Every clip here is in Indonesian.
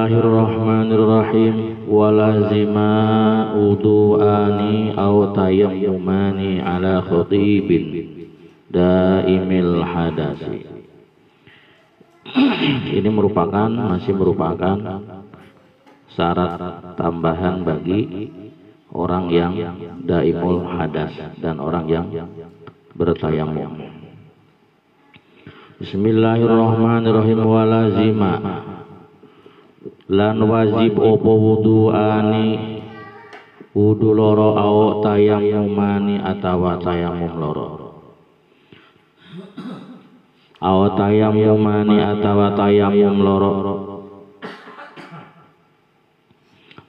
Bismillahirrahmanirrahim. Walazima udu'ani aw tayammumani ala khatibin daimil hadasi. Ini masih merupakan syarat tambahan bagi orang yang daimul hadas dan orang yang bertayamum. Bismillahirrahmanirrahim. Walazima lan wajib opo wudu'ani wudu loro au tayammumani atawa tayammum loro au tayammumani atawa tayammum loro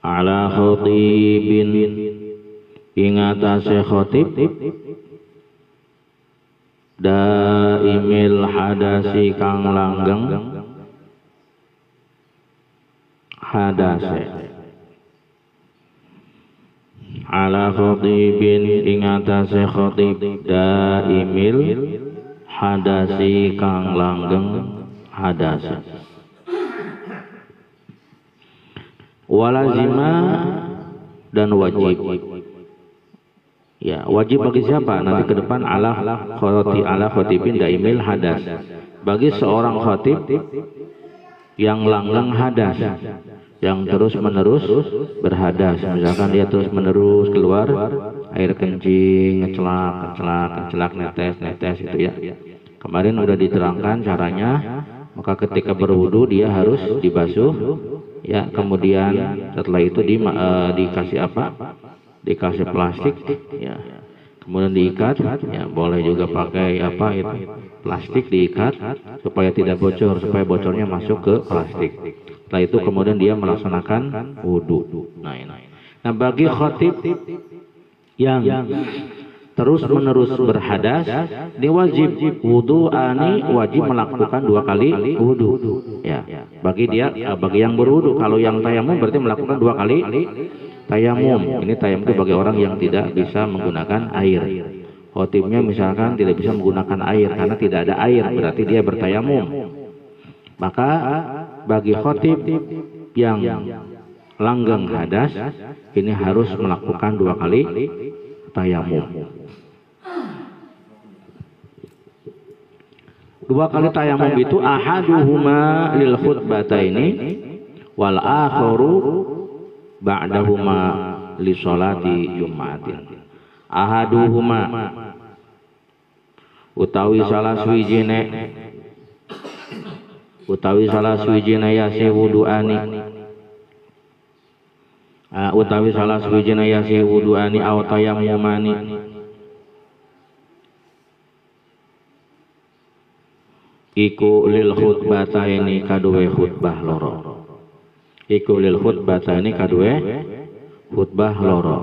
ala khatibin ing atase khatib daimil hadasi kang langgeng hadase ala khatibin ing atase khatib daimil hadasi kang langgeng hadase. Walazima dan wajib. Ya, wajib bagi siapa? Nanti ke depan ala khatibin daimil hadas. Bagi seorang khatib yang langgeng hadas, yang terus menerus berhadas. Misalkan dia terus menerus keluar air kencing, ngecelak, netes itu ya. Kemarin udah diterangkan caranya. Maka ketika berwudu dia harus dibasuh ya, kemudian setelah itu dikasih apa? Dikasih plastik ya. Kemudian diikat ya, boleh juga pakai apa itu? Plastik diikat supaya tidak bocor, supaya bocornya masuk ke plastik. Setelah itu kemudian dia melaksanakan wudu. Nah, bagi khatib yang terus menerus berhadas, dia wajib wudu'ani, wajib melakukan 2 kali wudu. Ya, bagi yang berwudu. Kalau yang tayamum berarti melakukan 2 kali tayamum. Ini tayamum itu bagi orang yang tidak bisa menggunakan air. Khatibnya misalkan tidak bisa menggunakan air karena tidak ada air, berarti dia bertayamum. Maka bagi khatib yang langgeng hadas, ini harus melakukan 2 kali tayamum. 2 kali tayamum itu ahaduhuma lil khutbataini wal akharu ba'dahuma li sholati jum'atin. Ahaduhuma utawi salah swijine yasi wudu'ani utawi salah swijine yasi wudu'ani aw tayammumani iku lil khutbataini kaduwe khutbah loro. Iku lil khutbataini kaduwe khutbah loro.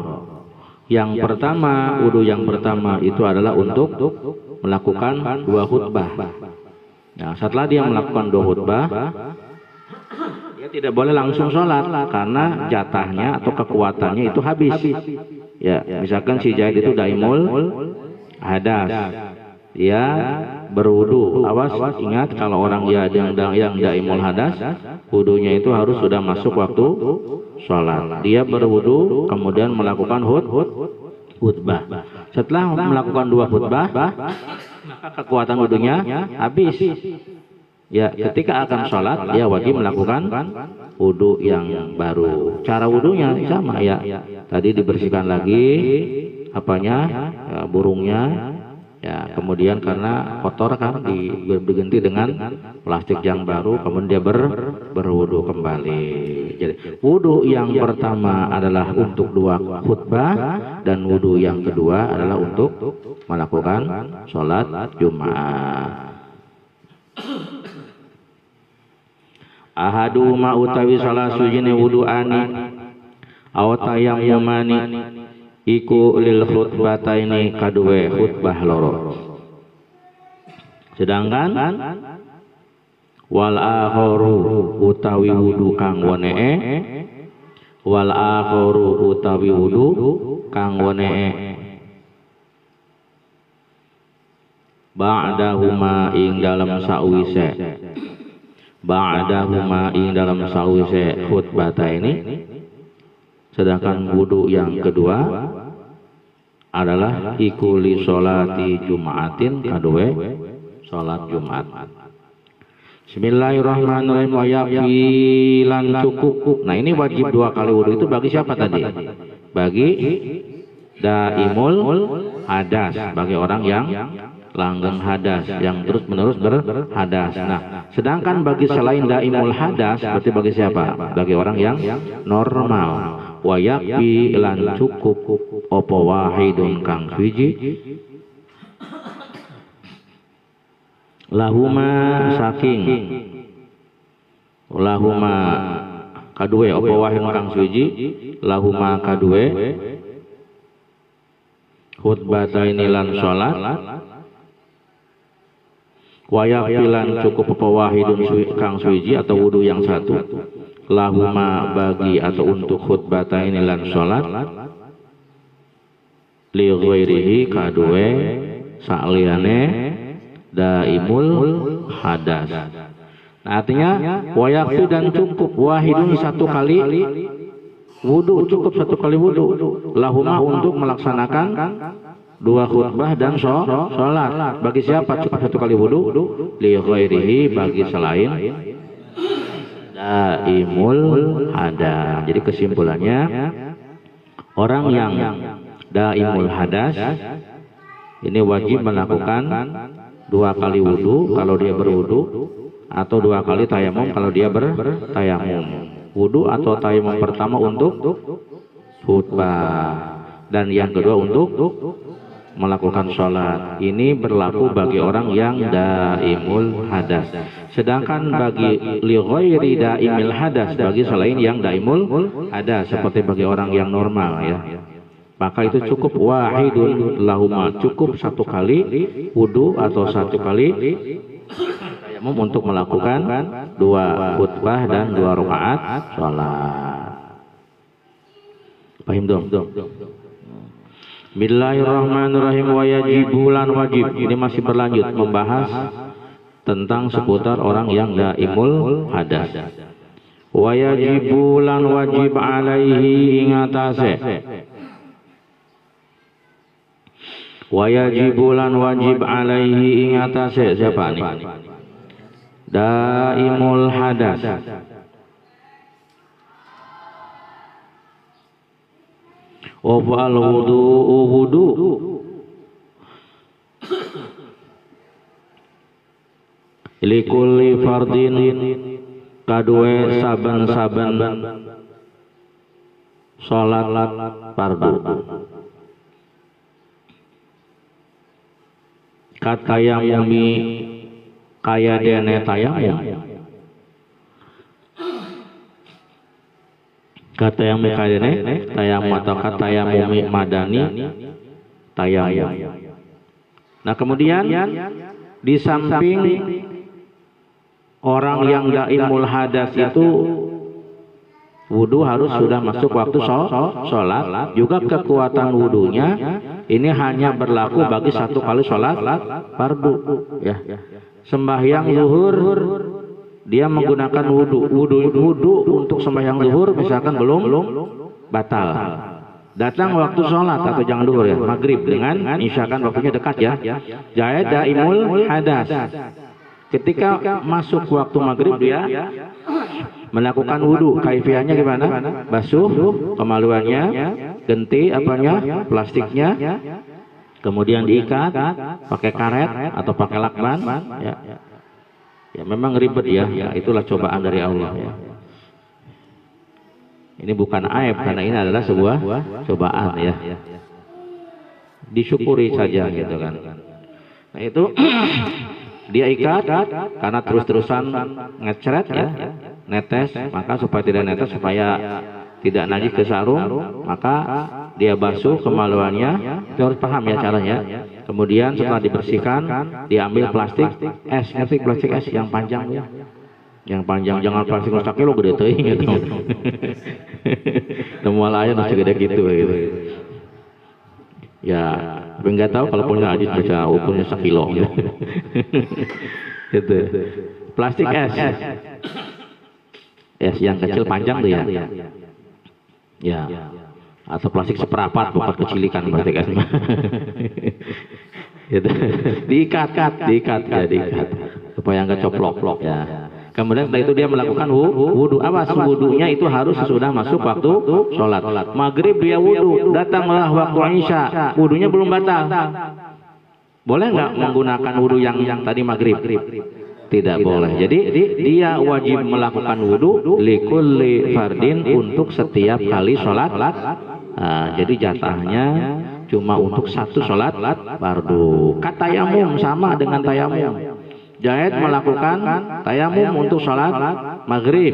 Yang pertama, wudu yang pertama itu adalah untuk melakukan 2 khutbah. Nah, setelah dia melakukan 2 khutbah, dia tidak boleh langsung sholat karena jatahnya atau kekuatannya itu habis. Ya, misalkan si Zaid itu daimul hadas, dia berwudu. Awas, ingat kalau orang yang daimul hadas, wudunya itu harus sudah masuk waktu sholat. Dia berwudu kemudian melakukan khutbah. Setelah melakukan 2 khutbah, maka kekuatan wudunya habis. Ya, ketika akan sholat dia wajib melakukan wudu yang baru. Cara wudunya sama ya. Tadi dibersihkan lagi burungnya. Ya, kemudian karena kotor kan diganti dengan plastik yang baru, kemudian dia berwudu kembali. Jadi wudu yang pertama adalah untuk 2 khutbah dan wudu yang kedua adalah untuk melakukan sholat Jumat. Ahaduma utawi salah sujine wudu'ani aw tayammumani iku lil khutbataini kaduwe khutbah loro. Sedangkan wal akharu utawi wudu kang wenee wal akharu utawi wudu kang wenee ba'dahuma ing dalam sawise ba'dahuma ing dalam sawise khutbata ini. Sedangkan wudu yang kedua adalah ikuli sholati Jum'atin kadue sholat Jumat. Bismillahirrahmanirrahim. Wa yaqilan cukup. Nah ini wajib 2 kali wudu itu bagi siapa tadi? Bagi daimul hadas, bagi orang yang langgeng hadas, yang terus menerus berhadas. Nah sedangkan bagi selain daimul hadas berarti bagi siapa? Bagi orang yang normal. Wa yakfi lan cukup apa wahidun kang suci lahuma saking lahuma kadue apa wahidun kang suci lahuma kadue khutbataini lan salat wa yakfi lan cukup apa wahidun kang suci atau wudu yang satu lahuma bagi atau untuk khutbataini lan salat li ghairihi kadue saliyane daimul hadas. Nah, artinya wa yakfi dan cukup wahidun 1 kali wudu, cukup 1 kali wudu lahuma untuk melaksanakan 2 khutbah dan salat. Bagi siapa cukup 1 kali wudu? Li ghairihi bagi selain daimul hadas. Jadi kesimpulannya orang yang daimul hadas ini wajib melakukan 2 kali wudu kalau dia berwudu atau 2 kali tayamum kalau dia bertayamum. Wudu atau tayamum pertama untuk khutbah dan yang kedua untuk melakukan sholat. Ini berlaku bagi orang yang daimul hadas. Sedangkan bagi li ghairi daimil hadas, bagi selain yang daimul hadas seperti bagi orang yang normal ya, maka itu cukup wahidun lahuma, cukup 1 kali wudu atau 1 kali tayamum untuk melakukan 2 khutbah dan 2 rakaat sholat. Paham dong? Bismillahirrahmanirrahim. Wa yajibulan wajib. Ini masih berlanjut membahas tentang seputar orang yang daimul hadas. Wa yajibulan wajib alaihi ingatase. Wa yajibulan wajib alaihi ingatase. Siapa nih? Daimul hadas. Wafal wudu likulli fardin kadue saben-saben salat fardu katayamumi kaya dene tayamum kata yang mekadene tayamum atau kata yang madani tayamum. Nah kemudian di samping orang yang daimul hadas itu wudu harus sudah masuk waktu sholat, juga kekuatan wudunya ini hanya berlaku bagi 1 kali sholat fardu ya. Sembahyang zuhur dia menggunakan wudu untuk sembahyang zuhur misalkan belum batal. Datang waktu sholat atau jangan zuhur ya, maghrib dengan misalkan waktunya dekat ya. Jadi daimul hadas. Ketika masuk waktu maghrib dia melakukan wudu, kaifiahnya gimana? Basuh kemaluannya, ganti apanya? Plastiknya. Kemudian diikat pakai karet atau pakai lakban ya. Ya memang ribet ya, itulah cobaan dari Allah ya. Ini bukan aib karena ini adalah sebuah cobaan ya. Disyukuri saja gitu kan. Nah itu dia ikat karena terus-terusan ngecret ya, netes, maka supaya tidak netes, supaya tidak najis ke sarung, maka dia basuh kemaluannya. Itu harus paham ya caranya. Kemudian setelah dibersihkan, diambil plastik es, ngerti plastik es yang panjang ya, yang panjang, jangan plastik rusak lo gede tuh gitu. Semua lain masih gede gitu. Ya, tapi nggak tahu kalau punya hadis baca ukurnya 1 kilo gitu. Plastik es. Es yang kecil panjang tuh ya. Ya. Atau plastik seperempat bukan kecilikan plastik es. Gitu. Diikat supaya nggak coplok ya. Kemudian setelah itu dia melakukan wudu. Awas, wudunya itu harus sesudah masuk waktu sholat. Maghrib dia wudu, datanglah waktu Isya, wudunya belum batal. Boleh nggak menggunakan wudu yang tadi maghrib? Tidak boleh. Jadi dia wajib melakukan wudu likulli fardin untuk setiap kali sholat. Jadi jatahnya cuma untuk satu sholat fardu. Tayamum sama dengan tayamum. Zaid melakukan tayamum untuk sholat maghrib.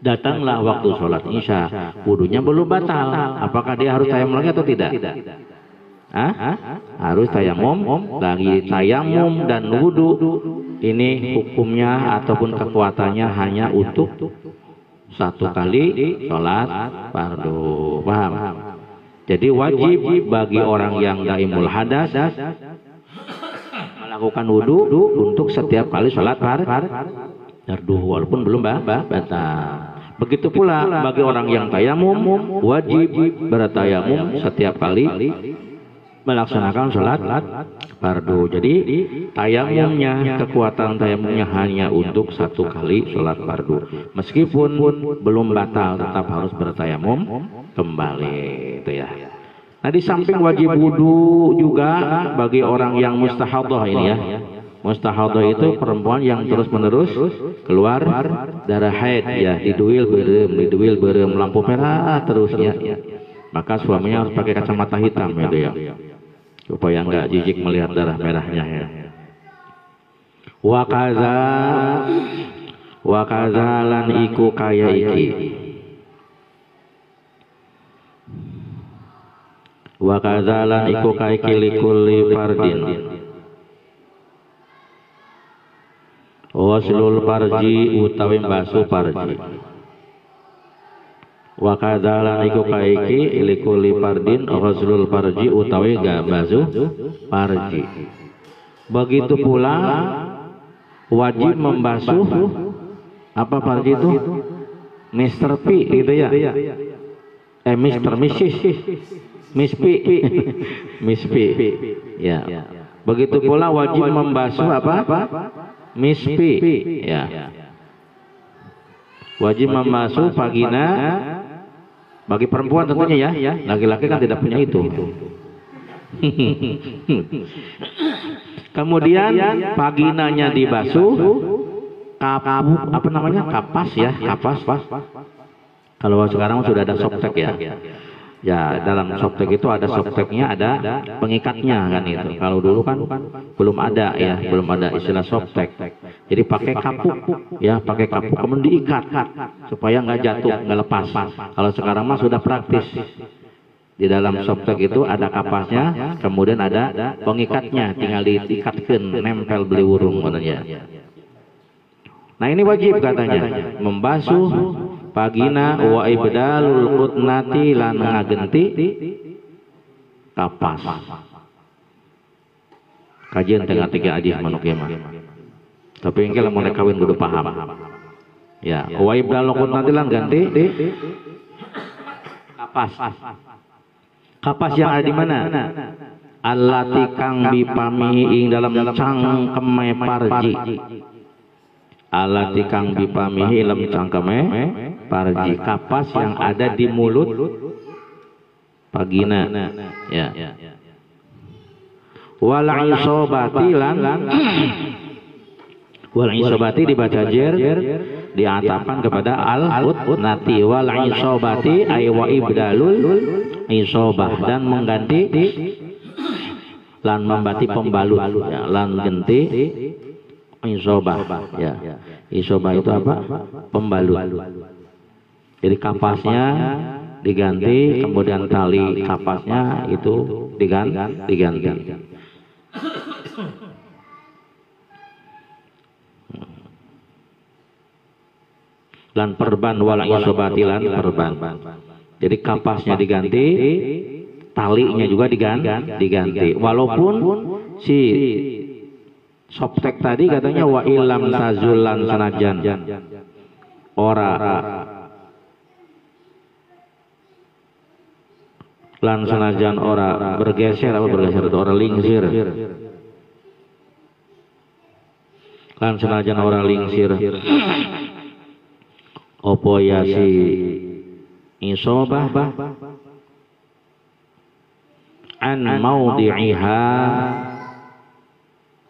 Datanglah waktu sholat Isya, wudunya belum batal. Apakah dia harus tayamum lagi atau tidak? Harus tayamum lagi. Tayamum dan wudu ini hukumnya ataupun kekuatannya hanya untuk satu kali sholat fardu. Paham? Jadi wajib bagi orang yang daimul hadas melakukan wudu untuk setiap kali sholat fardu walaupun belum batal. Begitu pula bagi orang yang tayamum wajib bertayamum setiap kali melaksanakan sholat fardu. Jadi tayamumnya, kekuatan tayamumnya hanya untuk satu kali sholat fardu. Meskipun belum batal tetap harus bertayamum kembali itu ya. Nah di samping wajib wudu juga bagi orang yang mustahadah ini ya. Mustahadah itu perempuan yang terus menerus keluar darah haid ya, diduil berem lampu merah terusnya. Maka suaminya harus pakai kacamata hitam gitu ya, supaya nggak jijik melihat darah merahnya ya. Wa kaza lan iku kaya iki. Wa kadzalan iku kaiki likulli fardin waslul farji utawi basu farji. Wa kadzalan iku kaiki likulli fardin waslul farji utawi basu farji. Begitu pula wajib membasuh apa farji itu? Mr. P gitu ya. Mr. Miss P. Ya. Begitu pula wajib membasuh apa? Miss P. Ya. Wajib membasuh vagina bagi perempuan tentunya ya. Laki-laki kan tidak punya itu. Kemudian vaginanya dibasuh, apa namanya? Kapas ya, kapas. Kalau sekarang sudah ada softtek ya. Ya dalam softtek itu ada softteknya, ada pengikatnya kan itu. Kalau dulu kan belum ada ya, belum ada istilah softtek. Jadi pakai kapuk ya, pakai kapuk kemudian diikat supaya nggak jatuh, nggak lepas. Kalau sekarang mah sudah praktis. Di dalam softtek itu ada kapasnya, kemudian ada pengikatnya, tinggal diikatkan, nempel beli urung katanya. Nah ini wajib katanya membasuh vagina wa ibdalul qutnati lan ngagenti kapas. Kajian tengah tiga hadis manuk ya mah. Tapi engke lamun kawin kudu paham. Ya, wa ibdalul qutnati lan ganti kapas. Kapas yang ada di mana? Allati kang bipami ing dalam cangkeme parji. Allati kang bipamihi dalam cangkeme parji, kapas yang ada di mulut vagina ya. Wal isobati lan wal isobati dibaca jer diatapan kepada al utnati. Wal isobati ay wa ibdalul isobah dan mengganti lan membati pembalut ya, lan ganti isobah ya. Isobah itu apa? Pembalut. Jadi kapasnya diganti, kemudian tali kapasnya itu diganti. Lan perban wal isobati lan perban. Jadi kapasnya diganti, talinya juga diganti. Walaupun si Softtek tadi katanya wa ilam tazulan sanajan ora lan sanajan ora bergeser apa bergeser itu ora lingsir lan sanajan ora lingsir opo ya si isobah an maudhi'iha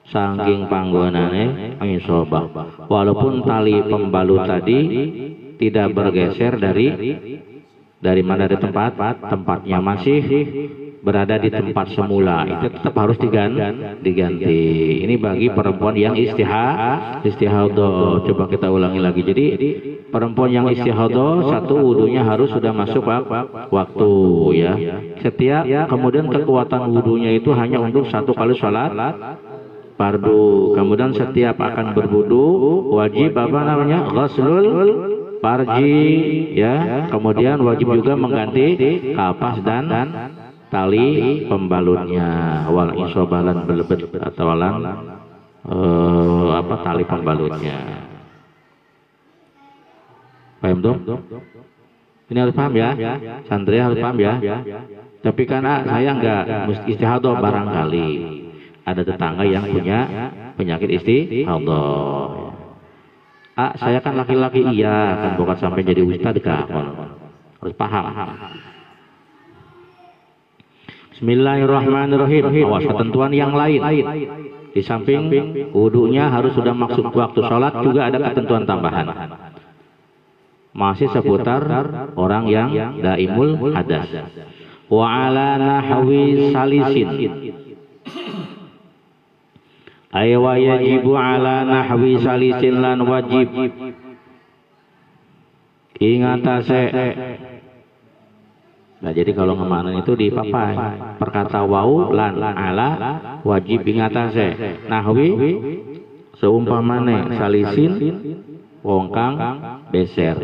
saking panggonane isobah, walaupun tali pembalut tadi tidak bergeser dari mana, dari tempatnya masih berada di tempat semula, itu tetap harus diganti. Ini bagi perempuan yang istihadah. Coba kita ulangi lagi. Jadi perempuan yang istihadah, satu wudunya harus sudah masuk waktu ya. Setiap kemudian kekuatan wudunya itu hanya untuk satu kali sholat fardu. Kemudian setiap akan berwudu wajib apa namanya? Ghuslul farji ya. Kemudian wajib juga mengganti kapas dan tali pembalutnya, wal isobalan belebet atau lan tali pembalutnya. Paham dong? Ini harus paham ya, santri harus paham ya. Tapi karena saya enggak istihadah, barangkali ada tetangga yang punya penyakit istihadah. Saya kan laki-laki, iya kan, bukan sampai jadi ustad kah? Harus paham. Bismillahirrahmanirrahim. Awas ketentuan yang lain. Di samping wudunya harus sudah maksud waktu sholat, juga ada ketentuan tambahan. Masih seputar orang yang daimul hadas. Wa ala nahwi salisin. Ay wa yajibu ala nahwi salisin lan wajib. Ingatase. Nah, jadi kalau ngemanen itu dipapai perkata wau lan ala wajib ingatase nahwi seumpamane salisin wongkang beser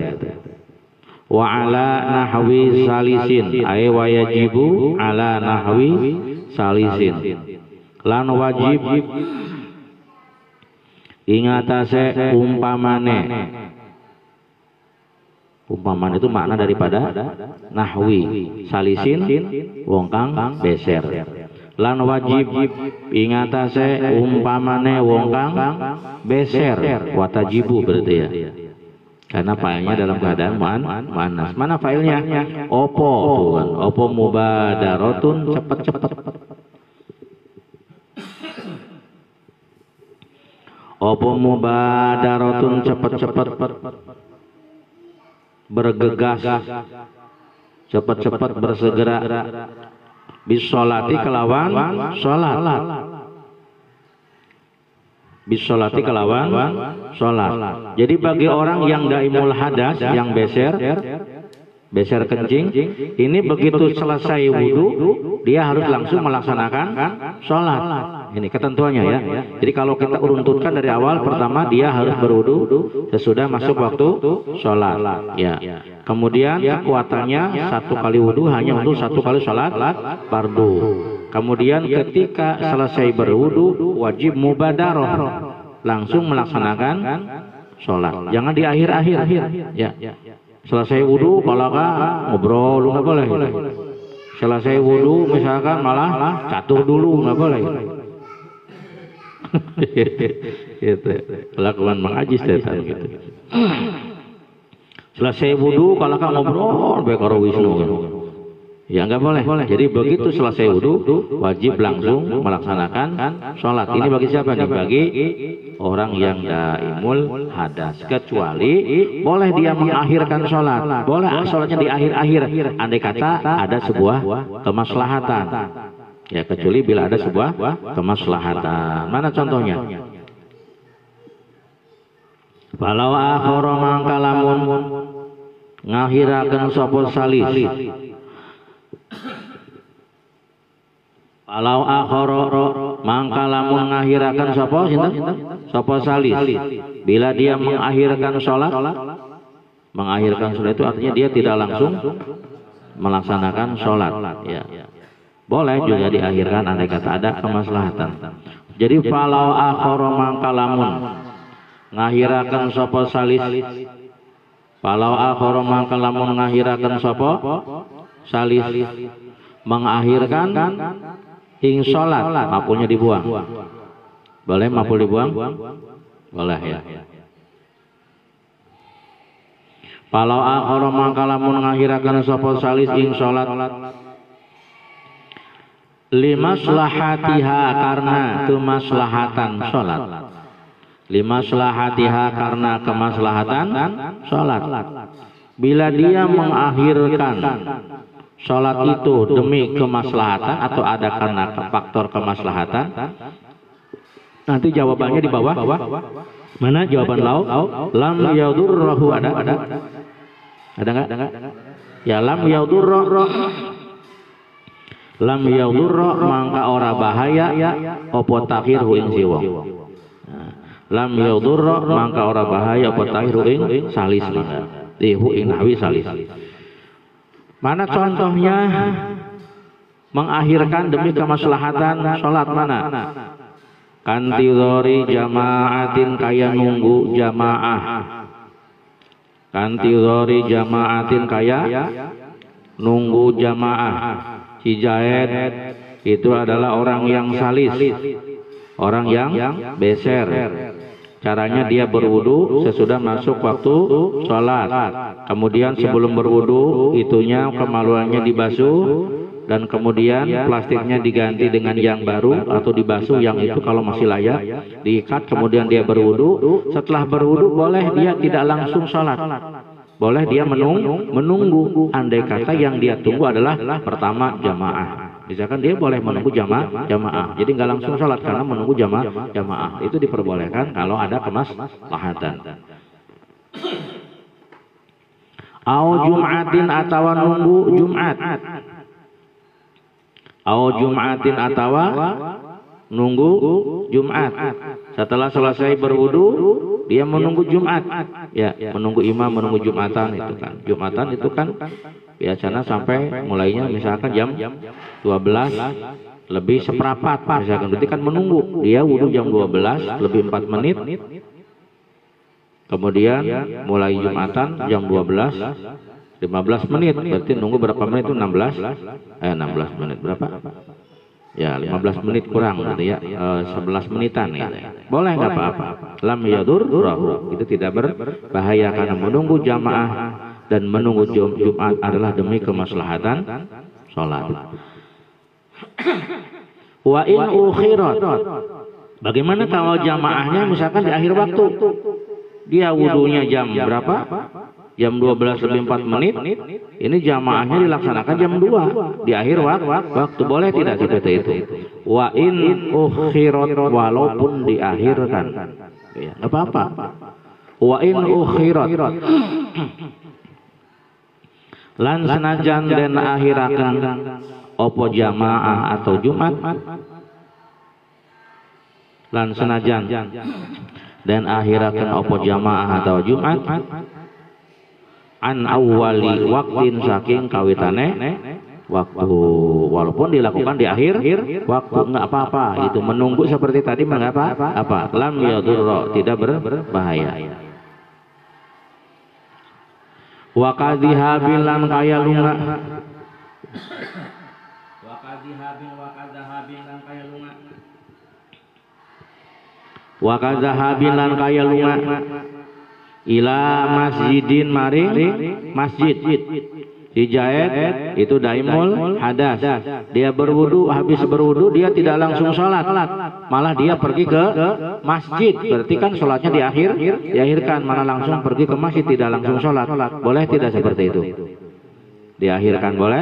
wa ala nahwi salisin ay wa yajibu ala nahwi salisin lan wajib ingatase umpamane. Umpaman itu makna daripada nahwi salisin wongkang beser. Lan wajib ingatase umpamane wongkang beser watajibu berarti ya. Karena failnya dalam keadaan muannas. Mana failnya? Opo tuh kan. Opo mubadarotun cepet-cepet. Opo mubadarotun cepet-cepet. Bergegas, cepat-cepat bersegera, bisolati kelawan sholat, bisolati kelawan sholat. Jadi bagi orang yang daimul hadas, yang beser kencing, ini begitu selesai wudu, dia harus langsung melaksanakan sholat. Ini ketentuannya ya. Jadi kalau kita uruntutkan dari awal, pertama dia harus berwudu sesudah masuk waktu sholat. Ya. Kemudian kekuatannya satu kali wudu hanya untuk satu kali sholat fardu. Kemudian ketika selesai berwudu wajib mubadaroh, langsung melaksanakan sholat. Jangan di akhir-akhir. Ya. Selesai wudu kalau ngobrol nggak boleh. Selesai wudu misalkan malah catur dulu nggak boleh. Gitu. Kelakuan Mang Ajis setan gitu. Selesai wudu kalau ngobrol bae karo Wisnu. Ya nggak boleh. Jadi begitu selesai wudu wajib langsung melaksanakan sholat. Ini bagi siapa nih? Bagi orang yang daimul hadas. Kecuali boleh dia mengakhirkan sholat. Boleh sholatnya di akhir-akhir. Andai kata ada sebuah kemaslahatan. Ya kecuali bila ada sebuah kemaslahatan. Mana contohnya? Walau akhara mangkalamun ngahirakan sapa salis. Walau akhara mangkalamun ngahirakan sapa sinten? Sapa salis. Bila dia mengakhirkan sholat, mengakhirkan sholat itu artinya dia tidak langsung melaksanakan sholat. Ya. Boleh juga diakhirkan andai kata ada kemaslahatan. Jadi falau akhara mangkalamun ngahirakan sapa salis. Falau akhara mangkalamun ngahirakan sapa salis, mengakhirkan ing salat, maf'ulnya dibuang. Boleh maf'ul dibuang? Boleh ya. Falau akhara mangkalamun ngahirakan sapa salis ing salat limaslahatiha karena kemaslahatan salat. Limaslahatiha karena kemaslahatan salat. Bila dia mengakhirkan salat itu demi kemaslahatan atau ada karena faktor kemaslahatan, nanti jawabannya di bawah. Mana jawaban lau? Lam yadurrahu ada enggak? Ya lam yadurra. Lam yadurra mangka ora bahaya apa takhirhu ing siwa. Lam yadurra mangka ora bahaya apa takhirhu ing salis mangka. Hu ing nahwi salis. Mana contohnya mengakhirkan demi kemaslahatan salat mana? Kantidhori jamaatin kaya nunggu jamaah. Kantidhori jamaatin kaya nunggu jamaah. Hijaid itu adalah orang yang salis, orang yang beser. Caranya dia berwudu sesudah masuk waktu sholat. Kemudian sebelum berwudu itunya kemaluannya dibasuh dan kemudian plastiknya diganti dengan yang baru atau dibasuh yang itu kalau masih layak diikat. Kemudian dia berwudu. Setelah berwudu boleh dia tidak langsung sholat. Boleh dia menunggu. Andai kata yang dia tunggu adalah pertama jamaah. Misalkan dia boleh menunggu jamaah. Jadi nggak langsung sholat karena menunggu jamaah. Itu diperbolehkan kalau ada kemaslahatan. Au jum'atin atawa nunggu Jumat. Au jum'atin atawa nunggu Jumat. Setelah selesai berwudu dia menunggu Jumat. Ya, menunggu imam menunggu Jumatan itu kan. Jumatan itu kan biasanya sampai mulainya misalkan jam 12 lebih seperempat misalkan. Berarti kan menunggu. Dia wudu jam 12 lebih 4 menit. Kemudian mulai Jumatan jam 12 15 menit. Berarti nunggu berapa menit itu 16 menit berapa? Ya 15 menit kurang gitu ya, 11 menitan ya. Boleh nggak apa-apa. Lam yadurrahu, itu tidak berbahaya karena menunggu jamaah dan menunggu Jumat adalah demi kemaslahatan sholat. Wa in ukhirat, bagaimana kalau jamaahnya misalkan di akhir waktu? Dia wudunya jam berapa? Jam 12 lebih 4 menit. Ini jamaahnya dilaksanakan jam 2 di akhir waktu. Boleh tidak seperti itu? Wa in ukhirat, walaupun diakhirkan. Ya, enggak apa-apa. Wa in ukhirat. Lan senajan den akhirakan opo jamaah atau Jumat. Lan senajan dan akhirakan opo jamaah atau Jumat an awwali waktin saking kawitane waktu, walaupun dilakukan di akhir waktu enggak apa-apa. Itu menunggu seperti tadi mengapa apa lam yadurra, tidak berbahaya. Wa kadhihabil lan kaya lunga, wa kadhihabil lan kaya lunga, wa kadhihabil lan kaya lunga ila masjidin maring masjid. Hijaid itu daimul hadas. Dia berwudu, habis berwudu dia tidak langsung sholat, malah dia pergi ke masjid. Berarti kan sholatnya diakhirkan, malah langsung pergi ke masjid, tidak langsung sholat. Boleh tidak seperti itu? Diakhirkan boleh?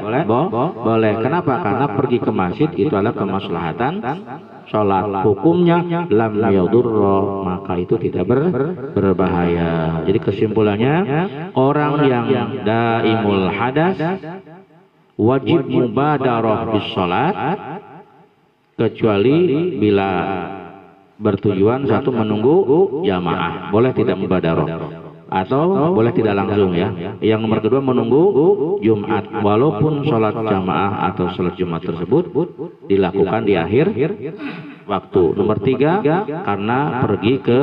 Boleh. Kenapa? Karena pergi ke masjid itu adalah kemaslahatan sholat. Hukumnya lam yadurra, maka itu tidak berbahaya. Jadi kesimpulannya, orang yang daimul hadas wajib mubadarah bis sholat, kecuali bila bertujuan satu menunggu jamaah. Boleh tidak mubadarah, atau boleh tidak langsung ya. Yang nomor kedua menunggu Jumat, walaupun sholat jamaah atau sholat Jumat tersebut dilakukan di akhir waktu. Nomor 3 karena pergi ke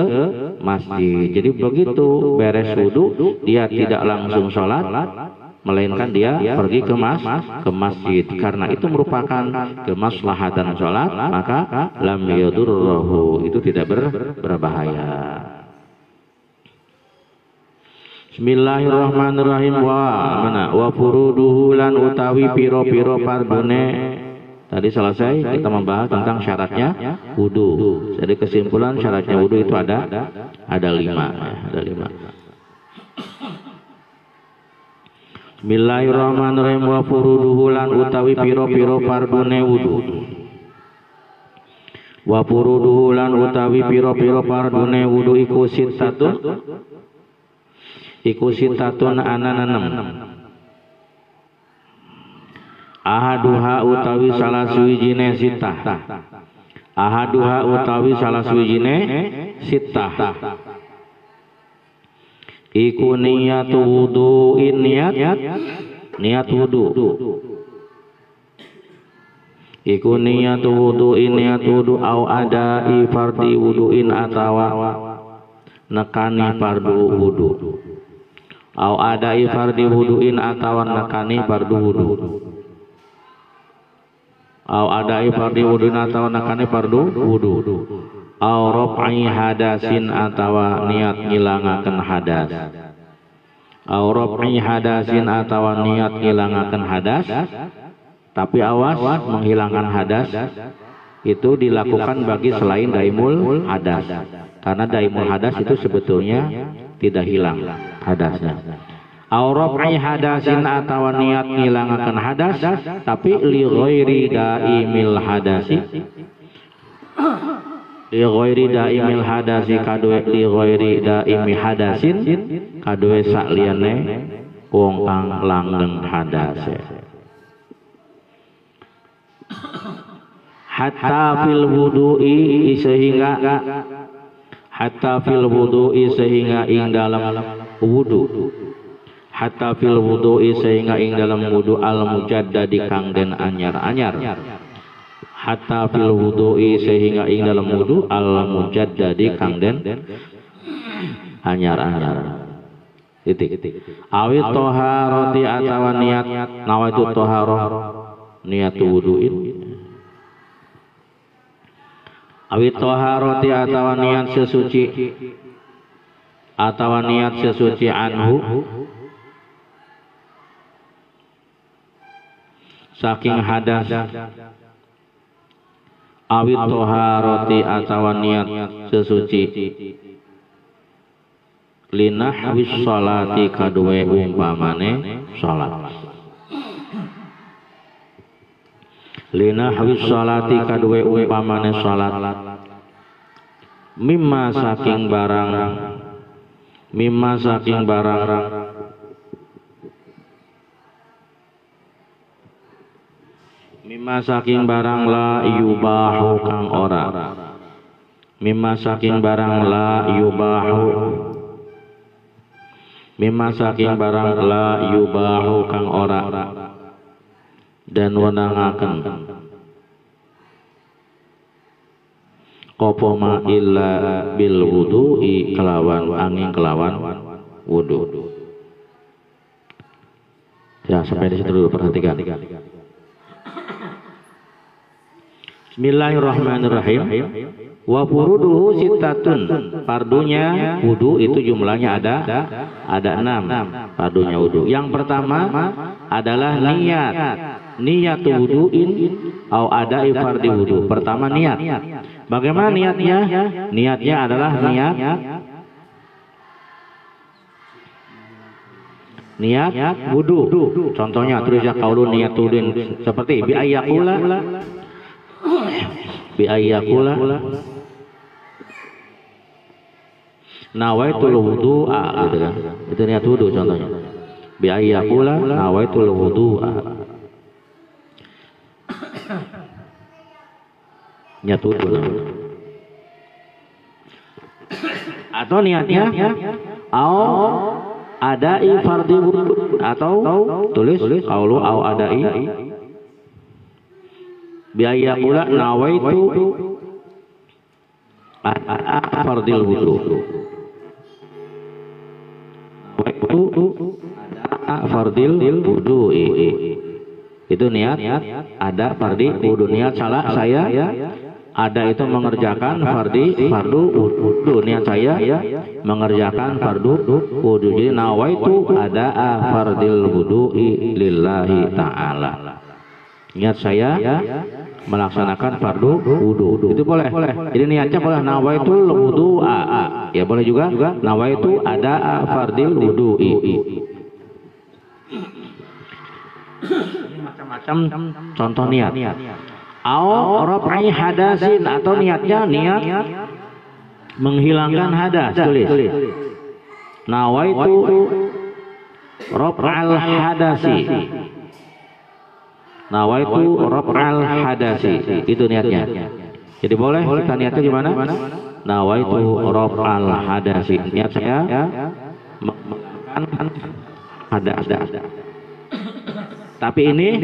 masjid. Jadi begitu beres wudu dia tidak langsung sholat, melainkan dia pergi ke masjid. Karena itu merupakan kemaslahatan sholat, maka lam yadurruhu, itu tidak berbahaya. Bismillahirrahmanirrahim. Wa furuduhu lan utawi piro-piro fardune. Tadi selesai kita membahas tentang syaratnya wudu. Jadi kesimpulan syaratnya wudu itu ada 5. Ada 5. Bismillahirrahmanirrahim. Wa furuduhu lan utawi piro-piro fardune wudu. Wa furuduhu lan utawi piro-piro fardune wudu iku sittatun. Iku sitatun ananan. Ahaduha utawi salah suwijine sitah. Ahaduha utawi salah suwijine sitah. Iku niyatu wudu'in, niat wudu. Iku niyatu wudu'in, niat wudu au adai fardi wudu'in atawa nekani fardu wudu. Au adai fardi wudu'in atawa nekani fardu wudu. Au adai fardi wudu'in atawa nekani fardu wudu. Au raf'i hadasin atawa niat ngilangaken hadas. Au raf'i hadasin atawa niat ngilangaken hadas. Tapi awas, menghilangkan hadas itu dilakukan bagi selain daimul hadas. Karena daimul hadas itu sebetulnya tidak hilang hadasnya. Au raf'i hadasin atawa niat ngilangaken hadas, tapi li ghairi daimil hadasi. Li ghairi daimil hadasi kadue li ghairi daimi hadasin kadue sakliyane wong kang langgeng hadase. Hatta fil wudu'i sehingga hatta fil wudu'i sehingga ing dalam wudu. Hatta fil wudu'i sehingga ing dalam wudu al mujaddadi kang den anyar-anyar. Hatta fil wudu'i sehingga ing dalam wudu al mujaddadi kang den anyar-anyar. Titik. Awit toharoti atawa niat nawaitu toharoh niat wudu'in. Awit toharoti atawa niat sesuci atawa niat sesuci anhu saking hadas. Awit toharoti atawa niat sesuci linahwis sholati kadue umpamane sholat. Linahwis sholati kadue umpamane sholat. Mimma saking barang mimma saking barang la yubahu kang ora. Mimma saking barang la yubahu. Mimma saking barang la yubahu kang ora dan wenangaken apa ma illa bil wudu'i kelawan angin kelawan wudu. Ya, sampai di situ dulu, perhatikan. Bismillahirrahmanirrahim. Wa furuduhu sittatun. Fardunya wudu itu jumlahnya ada 6. Fardunya wudu. Yang pertama adalah niat wudu'in au adai fardi wudu. Pertama niat. Bagaimana niatnya? Niatnya adalah niat wudu. Contohnya tulisnya qaulun niat wudu'in seperti bi ayyakula nawaitul wudu'a gitu kan. Itu niat wudu contohnya. Bi ayyakula nawaitul wudu'a. Niat wudu. Atau niatnya adai fardhi wudu atau tulis qaulu au adai biaya pula nawaitu fardil wudu. Fardil wudu. Itu niat ada fardi wudu. Niat salah saya ada itu mengerjakan fardu wudu. Niat saya mengerjakan fardu wudu. Jadi nawaitu ada fardil wudu'i lillahi ta'ala. Niat saya melaksanakan fardu wudu. Itu boleh. Jadi niatnya boleh nawaitul wudu'a. Ya boleh juga nawaitu ada fardil wudu'i. Macam-macam contoh niat. Au raf'i hadasin, atau niatnya niat menghilangkan hadas. Tulis. Nawaitu raf'al hadasi. Nawaitu raf'al hadasi. Itu niatnya. Jadi boleh kita niatnya gimana? Nawaitu raf'al hadasi. Niat saya menghilangkan hadas. Tapi ini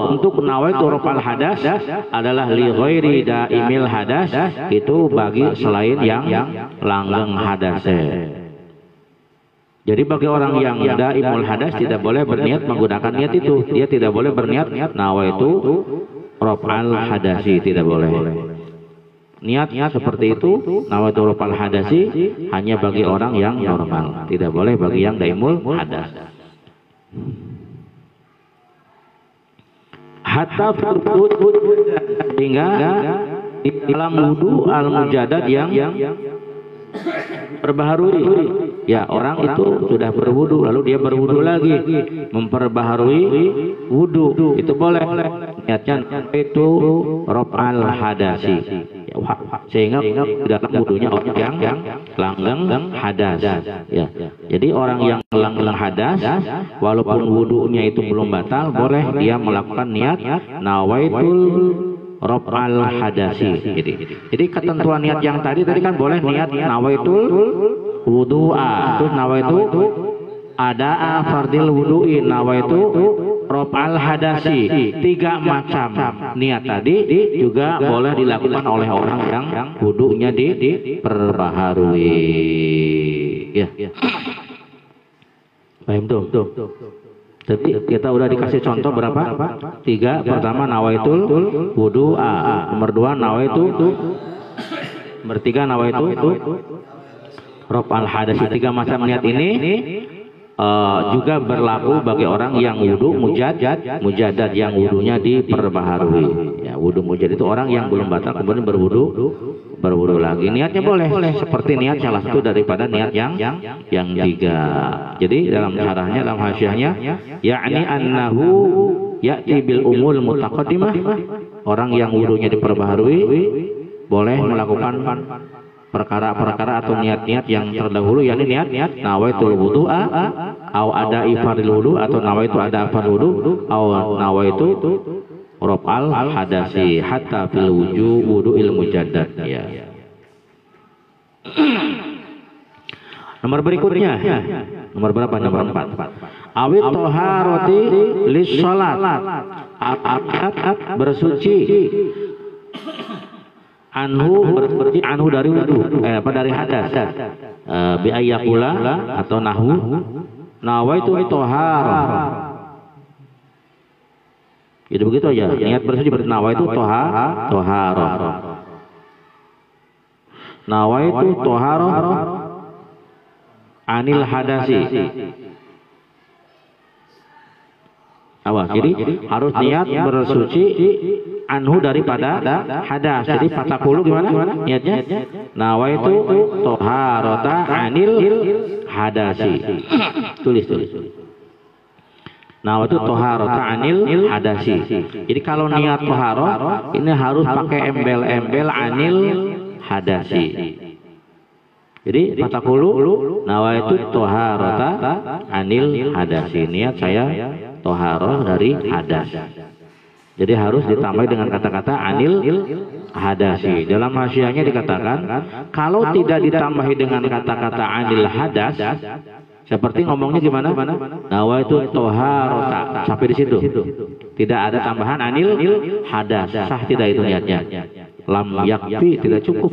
untuk nawaitu raf'al hadas adalah li ghairi daimil hadas, itu bagi selain yang langgeng hadasnya. Jadi bagi orang yang daimul hadas tidak boleh berniat menggunakan niat itu. Dia tidak boleh berniat nawaitu raf'al hadasi, tidak boleh. Niat seperti itu nawaitu raf'al hadasi hanya bagi orang yang normal, tidak boleh bagi yang daimul hadas. Hatta furud, hingga di dalam wudu al-mujaddad yang perbaharui. Ya, orang itu sudah berwudu lalu dia berwudu lagi, memperbaharui wudu, itu boleh. Niatnya itu raf'al hadasi, sehingga di dalam wudunya orang yang langgeng hadas. Ya, jadi orang yang langgeng hadas walaupun wudunya itu belum batal, boleh dia melakukan niat nawaitul raf'al hadasi. Jadi ketentuan niat yang tadi kan boleh niat nawaitul wudu'a, terus nawaitu ada fardil wudu'i, nawaitu raf'al hadasi. 3 macam niat tadi juga boleh dilakukan oleh orang yang wudunya diperbaharui. Ya. Paham tuh? Jadi kita udah dikasih contoh berapa? 3. Pertama nawaitul wudu'a, nomor 2 nawaitu, nomor 3 nawaitu raf'al hadasi. 3 macam niat ini juga berlaku bagi orang yang wudu mujaddad, yang wudunya diperbaharui. Ya, wudu mujaddad itu orang yang belum batal kemudian berwudu lagi. Niatnya boleh seperti niat salah satu daripada niat yang 3. Jadi dalam syarahnya, dalam hasyiahnya, yakni annahu ya'ti bil umul mutaqaddimah, orang yang wudunya diperbaharui boleh melakukan perkara-perkara atau niat-niat yang terdahulu, yakni niat nawaitul wudu'a au ada fardil wudu, atau nawaitu ada fardil wudu au nawaitu raf'al hadasi hatta fil wudu'il mujaddad. Ya. Nomor berikutnya, nomor berapa? Nomor 4. Awit toharoti lis sholat, bersuci anhu dari wudu, dari hadas, bi ayyakula atau nahu nawaitu tohar. Jadi begitu aja, niat bersuci berarti nawaitu tohar. Nawaitu tohar anil hadasi. Awas, jadi harus niat bersuci anhu daripada hadas. Jadi 40 gimana niatnya? Nawaitu toharota anil hadasi. Tulis. Nawaitu toharota anil hadasi. Jadi kalau niat toharoh ini harus pakai embel-embel anil hadasi. Jadi 40 nawaitu toharota anil hadasi. Niat saya toharoh dari hadas. Jadi harus ditambah dengan kata-kata anil hadasi. Dalam hasyiahnya dikatakan kalau tidak ditambahi dengan kata-kata anil hadas, seperti ngomongnya gimana? Nawaitu toharota, sampai di situ. Tidak ada tambahan anil hadas. Sah tidak itu niatnya? lam yakfi, tidak cukup.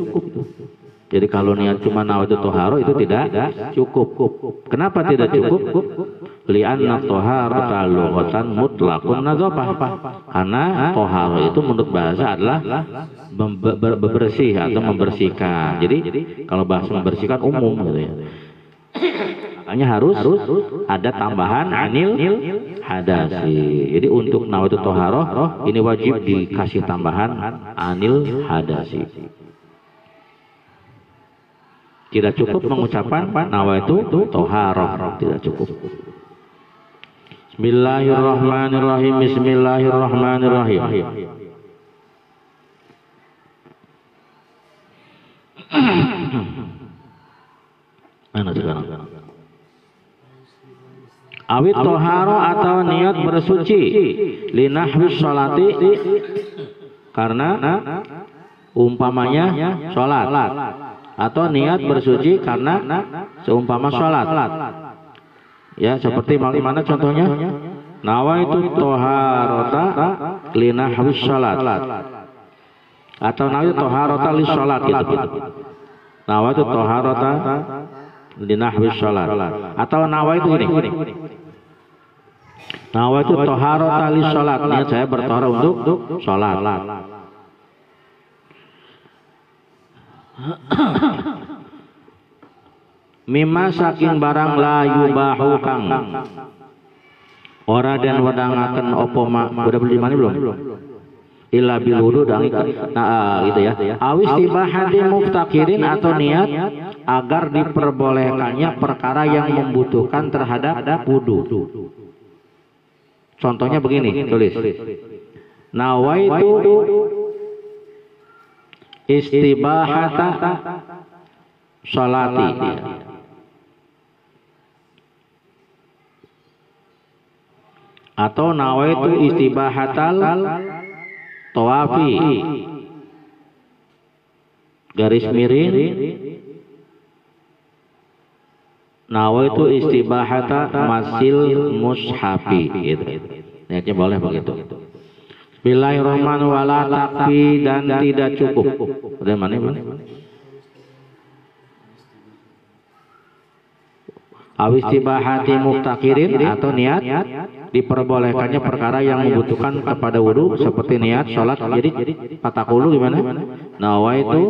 Jadi kalau niat cuma nawaitu toharo itu tidak cukup. Kenapa tidak cukup? Li'anna toharata lughatan mutlaqun nadzafah. Karena toharo itu menurut bahasa adalah bersih atau membersihkan. Jadi kalau bahasa membersihkan umum gitu ya. Makanya harus ada tambahan anil hadasi. Jadi untuk nawaitu toharo ini wajib dikasih tambahan anil hadasi. Tidak cukup mengucapkan nawaitu toharoh, tidak cukup. Bismillahirrahmanirrahim. Bismillahirrahmanirrahim. Mana sekarang? Awit toharo atau niat bersuci linahwis sholati, karena umpamanya sholat, atau niat bersuci karena seumpama sholat. Ya, seperti mana contohnya? Nawaitu toharota linahwis sholat, atau nawaitu toharota lis sholat gitu. Nawaitu toharota linahwis sholat, atau nawaitu ini. Nawaitu toharota lis sholat, niat saya bertohara untuk sholat. Mimma saking barang la yubahu kang ora den wedangaken apa udah beli mana belum? Illa bil wudu dangi gitu ya. Awis tibahati muftakirin, atau niat agar diperbolehkannya perkara yang membutuhkan terhadap wudu. Contohnya begini, tulis. Nawaitu istibahata sholati, atau nawaitu istibahatal tawafi, garis miring nawaitu istibahata masil mushafi gitu. Niatnya boleh begitu. Bismillahirrahmanirrahim. Wala takfi, dan tidak cukup. Udah mana? Awistibahati muftakirin, atau niat diperbolehkannya perkara yang membutuhkan kepada wudu, seperti niat sholat. Jadi patakulu gimana? Nawaitu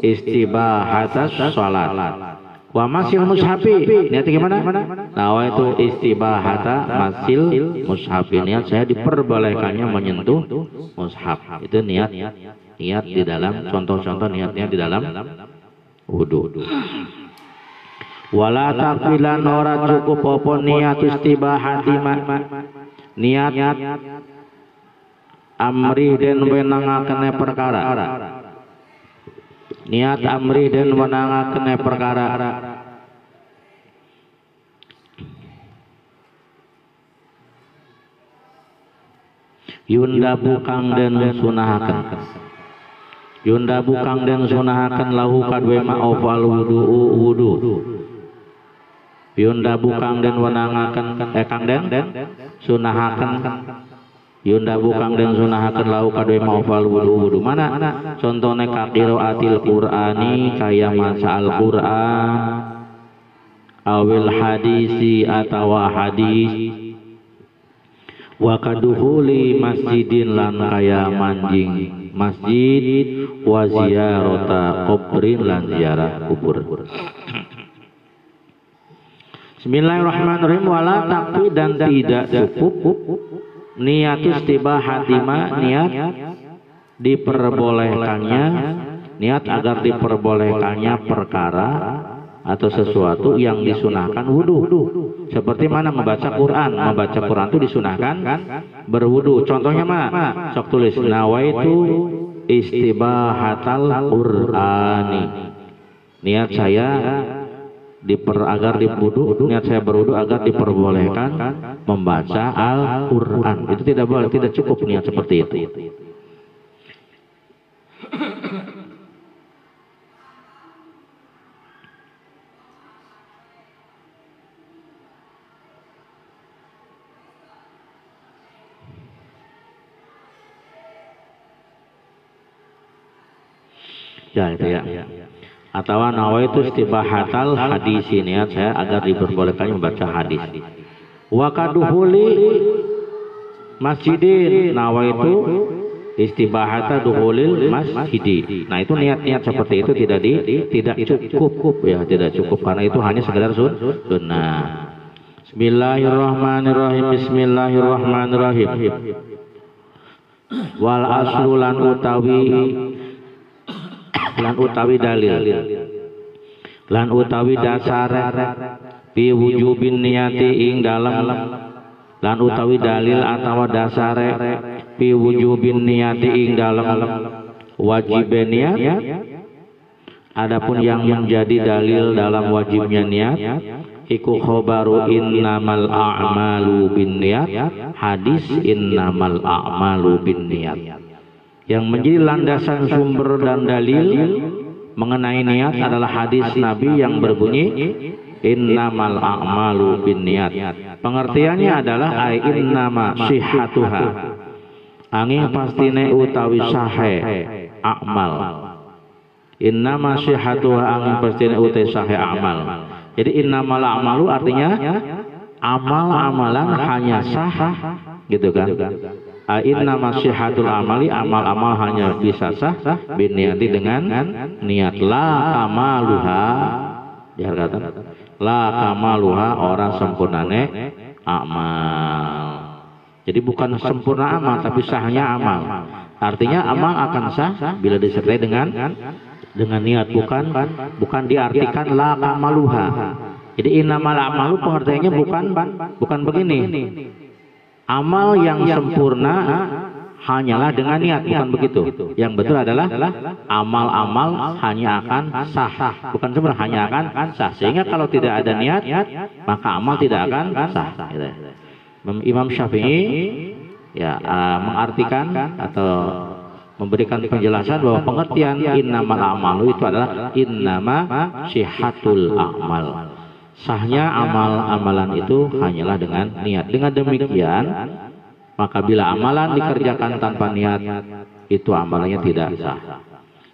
istibahatas sholat. Wa masil mushafi, niatnya gimana? Nawaitu istibahata masil mushafi, niat saya diperbolehkannya menyentuh mushaf. Itu niat di dalam contoh-contoh niatnya di dalam wudu. Wala takfilan, ora cukup apa niat istibahati, niat amri dan wenangaken perkara. Niat amri dan wenangaken perkara. Yunda bukang dan sunahaken. Yunda bukang dan sunahaken lahu kadwe ma'ofal wudu. Yunda bukang dan wenangaken kang den sunahaken. Yunda bukang dan sunahaken lahu kadwe ma'ofal wudu. Mana contohnya qiraatil qur'ani, kaya maca al-Qur'an, awil hadisi atau hadis, wa kaduhuli masjidin, lan kaya manjing masjid, wa ziyarata kubrin, lan ziarah kubur. Bismillahirrahmanirrahim. Wala takfi, dan tidak cukup niat istibahati, niat diperbolehkannya, niat agar diperbolehkannya perkara atau sesuatu yang disunahkan wudu. Seperti mana? Membaca Quran. Membaca Quran itu disunahkan berwudu. Contohnya sok tulis nawaitu istibahatal Qur'ani, niat saya agar diwudu, niat saya berwudu agar diperbolehkan membaca Al-Quran. Itu tidak boleh, tidak cukup niat seperti itu. Ya itu ya. Atau nawaitu istibahatal hadis, niat saya agar diperbolehkan membaca hadis. Wa kaduhuli masjidin, nawaitu istibahata duhulil masjidi. Nah itu niat-niat seperti itu tidak cukup ya, tidak cukup karena itu hanya sekedar sunnah. Bismillahirrahmanirrahim. Bismillahirrahmanirrahim. Wal aslu lan utawi dalil lan utawi dasar fi wujubin niyati ing dalam lan utawi dalil atau dasare fi wujubin niyati ing dalam wajib niat. Adapun yang menjadi dalil dalam wajibnya niat iku khobaru innamal a'malu binniyat, hadis innamal a'malu binniyat. Yang menjadi landasan sumber dan dalil mengenai niat adalah hadis Nabi yang berbunyi innamal a'malu binniyat. Pengertiannya adalah ai innama sihhatuha, angin pastine utawi sahe amal. Innama sihhatuha, angin pastine utawi sahe amal. Jadi innamal a'malu artinya amal-amalan hanya sah gitu kan. Innama sihhatul amali, amal-amal hanya bisa sah binniyati dengan niat. La kamaluha, dia kata la kamaluha, orang sempurnane amal. Jadi bukan sempurna amal tapi sahnya amal. Artinya amal akan sah bila disertai dengan niat, bukan diartikan la kamaluha. Jadi innamal a'malu pengertiannya bukan begini. Amal yang sempurna hanyalah dengan niat, bukan begitu. Yang betul adalah amal-amal hanya akan sah, bukan sempurna, hanya akan sah. Sehingga kalau tidak ada niat, maka amal tidak akan sah. Imam Syafi'i ya mengartikan atau memberikan penjelasan bahwa pengertian innamal a'malu itu adalah innama sihhatul a'mal. Sahnya amal-amalan itu hanyalah dengan niat. Dengan demikian, maka bila amalan dikerjakan tanpa niat, itu amalannya tidak sah.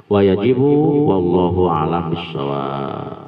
Wa yajibu wallahu a'lam bishawab.